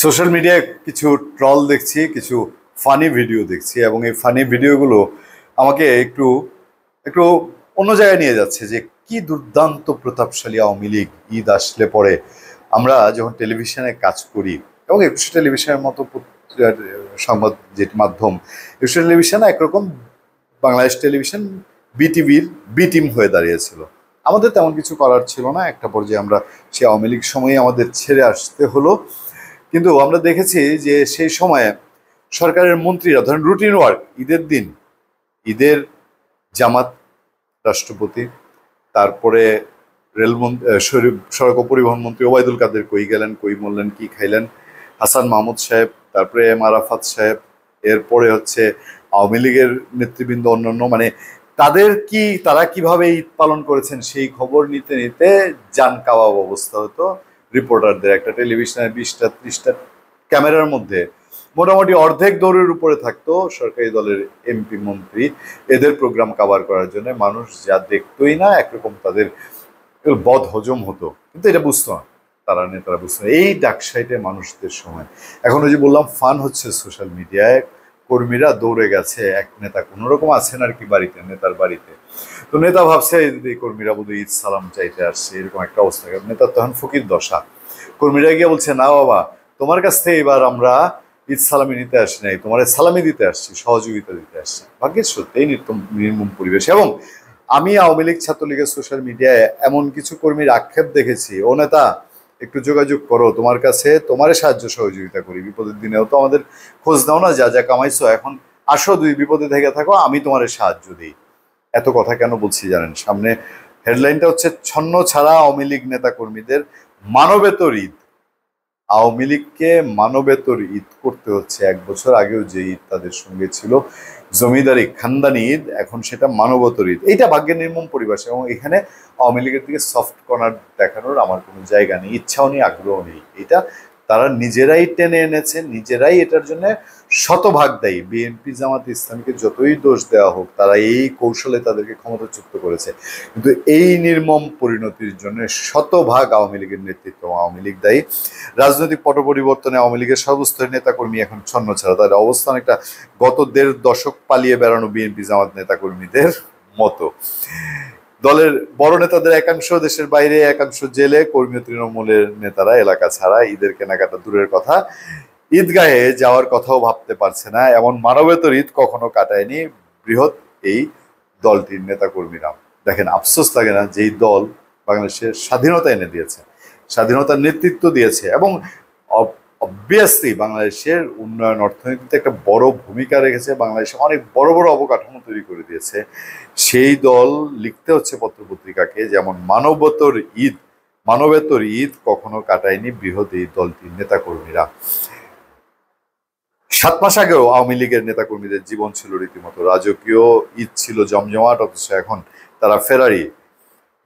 Social মিডিয়ায় কিছু troll দেখছি, কিছু ফানি ভিডিও দেখছি, এবং এই ফানি ভিডিওগুলো আমাকে একটু একটু অন্য জায়গায় নিয়ে যাচ্ছে যে কি দুর্দান্ত প্রতাপশালী আওয়ামী লীগ। ঈদ আসলে পরে আমরা যখন টেলিভিশনে কাজ করি, এবং একুশে টেলিভিশনের মতো সংবাদ যে মাধ্যম, একুশে টেলিভিশন একরকম, বাংলাদেশ টেলিভিশন বিটিভির বি টিম হয়ে দাঁড়িয়েছিল। আমাদের তেমন কিছু করার ছিল না, একটা পর্যায়ে আমরা সে আওয়ামী লীগ সময়ে আমাদের ছেড়ে আসতে হলো। কিন্তু আমরা দেখেছি যে সেই সময়ে সরকারের মন্ত্রীরা ধরেন রুটিন ওয়ার্ক, ঈদের দিন, ঈদের জামাত, রাষ্ট্রপতি, তারপরে সড়ক ও পরিবহন মন্ত্রী ওবায়দুল কাদের কই গেলেন, কই বললেন, কি খাইলেন, হাসান মাহমুদ সাহেব, তারপরে এম আরাফাত সাহেব, এরপরে হচ্ছে আওয়ামী লীগের নেতৃবৃন্দ, অন্যান্য, মানে তারা কিভাবে ঈদ পালন করেছেন সেই খবর নিতে নিতে জান কাবাব অবস্থা হতো। রিপোর্টারদের একটা টেলিভিশনের 20টা 30টা ক্যামেরার মধ্যে মোটামুটি অর্ধেক দৌড়ের উপরে থাকতো সরকারি দলের এমপি মন্ত্রী। এদের প্রোগ্রাম কাভার করার জন্য মানুষ যা দেখতোই না, একরকম তাদের বদ হজম হতো, কিন্তু এটা বুঝতো না, নেতারা বুঝতো না। এই ডাকসাইটে মানুষদের সময় এখন ওই যে বললাম ফান হচ্ছে সোশ্যাল মিডিয়ায়, কর্মীরা দৌড়ে গেছে, এক নেতা কোন রকম আছেন আর কি বাড়িতে, নেতার বাড়িতে। তো নেতা ভাবছে এই কর্মীরা বোধহয় ঈদ সালাম চাইতে আসছে, এরকম একটা অবস্থা। নেতার তখন ফকির দশা। কর্মীরা গিয়ে বলছে, না বাবা, তোমার কাছ থেকে এবার আমরা ঈদ সালামি নিতে আসি নাই, তোমার সালামি দিতে আসছি, সহযোগিতা দিতে আসছি। ভাগ্যের সত্যি নির্মম পরিবেশ। এবং আমি আওয়ামী লীগ ছাত্রলীগের সোশ্যাল মিডিয়ায় এমন কিছু কর্মীর আক্ষেপ দেখেছি, ও নেতা একটু যোগাযোগ করো, তোমার কাছে তোমার সাহায্য সহযোগিতা করি, বিপদের দিনেও তো আমাদের খোঁজ দাও না, যা যা কামাইছো এখন আসো, দুই বিপদে থেকে থাকো, আমি তোমার সাহায্য দিই। এত কথা কেন বলছি জানেন? সামনে হেডলাইনটা হচ্ছে ছন্ন ছাড়া আওয়ামী লীগ নেতা কর্মীদের মানবেতর ঈদ। আওয়ামী লীগকে মানবেতর ঈদ করতে হচ্ছে। 1 বছর আগেও যে ঈদ তাদের সঙ্গে ছিল জমিদারি খানদানি ঈদ, এখন সেটা মানবতর ঈদ। এইটা ভাগ্যের নির্মম পরিবেশ। এবং এখানে আওয়ামী লীগের দিকে সফট কর্নার দেখানোর আমার কোনো জায়গা নেই, ইচ্ছাও নেই, আগ্রহ নেই। এটা তারা নিজেরাই টেনে এনেছে, নিজেরাই এটার জন্য শতভাগ দায়ী। বিএনপি জামাত ইসলামীকে যতই দোষ দেওয়া হোক, তারা এই কৌশলে তাদেরকে ক্ষমতাচ্যুত করেছে, কিন্তু এই নির্মম পরিণতির জন্য শতভাগ আওয়ামী লীগের নেতৃত্ব, আওয়ামী লীগ দায়ী। রাজনৈতিক পট পরিবর্তনে আওয়ামী লীগের সর্বস্তরের নেতাকর্মী এখন ছন্ন ছাড়া, তাদের অবস্থান একটা গত 1.5 দশক পালিয়ে বেড়ানো বিএনপি জামাত নেতাকর্মীদের মতো। দলের বড় নেতাদের একাংশ দেশের বাইরে, একাংশ জেলে, কর্মী তৃণমূলের নেতারা এলাকা ছাড়া, ঈদের কেনাকাটা দূরের কথা, ঈদগাহে যাওয়ার কথাও ভাবতে পারছে না। এমন মানবেতর ঈদ কখনো কাটায়নি বৃহৎ এই দলটির নেতাকর্মীরা। দেখেন, আফসোস লাগে না, যেই দল বাংলাদেশের স্বাধীনতা এনে দিয়েছে, স্বাধীনতার নেতৃত্ব দিয়েছে, এবং অবভিয়াসলি বাংলাদেশের উন্নয়ন অর্থনীতিতে একটা বড় ভূমিকা রেখেছে, বাংলাদেশে অনেক বড় বড় অবকাঠামো তৈরি করে দিয়েছে, সেই দল লিখতে হচ্ছে পত্রপত্রিকাকে যেমন মানবেতর ঈদ কখনো কাটায়নি বৃহৎ এই দলটির নেতাকর্মীরা। 7 মাস আগেও আওয়ামী লীগের নেতাকর্মীদের জীবন ছিল রীতিমতো রাজকীয়, ঈদ ছিল জমজমাট, অথচ এখন তারা ফেরারি।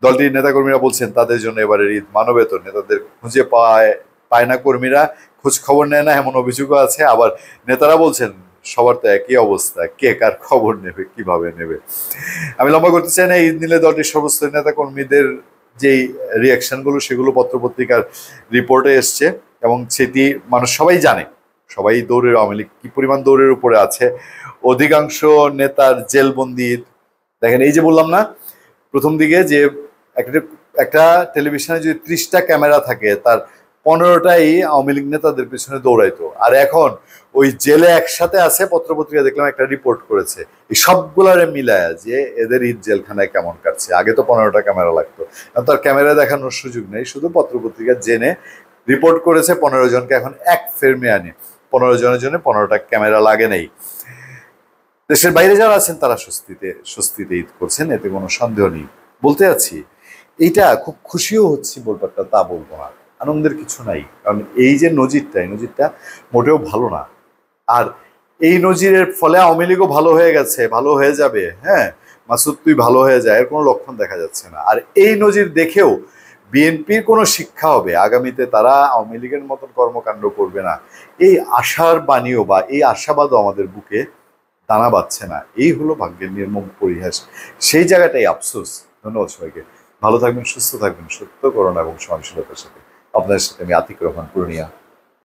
দলটির নেতাকর্মীরা বলছেন তাদের জন্য এবারের ঈদ মানবেতর। নেতাদের খুঁজে পায় না কর্মীরা, খোঁজ খবর নেয় না, এমন অভিযোগও আছে। আবার নেতারা বলছেন সবার তো একই অবস্থা, কে কার খবর নেবে, কিভাবে নেবে। আমি লম্বা করতে চাই না, ঈদ নিলে দলটির সমস্ত নেতাকর্মীদের যেই রিয়াকশনগুলো, সেগুলো পত্রপত্রিকার রিপোর্টে এসছে, এবং সেটি মানুষ সবাই জানে। সবাই দৌড়ের, আওয়ামী লীগ কি পরিমাণ দৌড়ের উপরে আছে। অধিকাংশ নেতার জেলবন্দি ঈদ। দেখেন, এই যে বললাম না প্রথম দিকে যে একটা টেলিভিশনে যদি 30টা ক্যামেরা থাকে, তার 15টাই আওয়ামী লীগ নেতাদের পেছনে দৌড়াইতো। আর এখন ওই জেলে একসাথে আছে, পত্রপত্রিকা দেখলাম একটা রিপোর্ট করেছে, এই সবগুলারে মিলায় যে এদের ঈদ জেলখানায় কেমন কাটছে। আগে তো 15টা ক্যামেরা লাগতো, তার ক্যামেরা দেখানোর সুযোগ নেই, শুধু পত্রপত্রিকা জেনে রিপোর্ট করেছে 15 জনকে এখন এক ফেরমে আনে। 15 জনের জন্য 15টা ক্যামেরা লাগে নেই। দেশের বাইরে যারা আছেন তারা স্বস্তিতে ঈদ করছেন, এতে কোনো সন্দেহ নেই। বলতে যাচ্ছি, এইটা খুব খুশিও হচ্ছি বলবারটা তা বলবো না, আনন্দের কিছু নাই। কারণ এই যে নজিরটা মোটেও ভালো না। আর এই নজিরের ফলে আওয়ামী লীগও ভালো হয়ে গেছে, ভালো হয়ে যাবে, হ্যাঁ, মাসুদ তুই ভালো হয়ে যায়, এর কোনো লক্ষণ দেখা যাচ্ছে না। আর এই নজির দেখেও বিএনপির কোনো শিক্ষা হবে, আগামীতে তারা আওয়ামী লীগের মতন কর্মকাণ্ড করবে না, এই আশার বাণীও বা এই আশাবাদও আমাদের বুকে দানা বাঁধছে না। এই হলো ভাগ্যের নির্মম পরিহাস, সেই জায়গাটাই আফসোস। ধন্যবাদ সবাইকে। ভালো থাকবেন, সুস্থ থাকবেন, সত্য করুণা এবং সহনশীলতার সাথে। আপনাদের সাথে আমি আতিক রহমান, পূর্ণিয়া।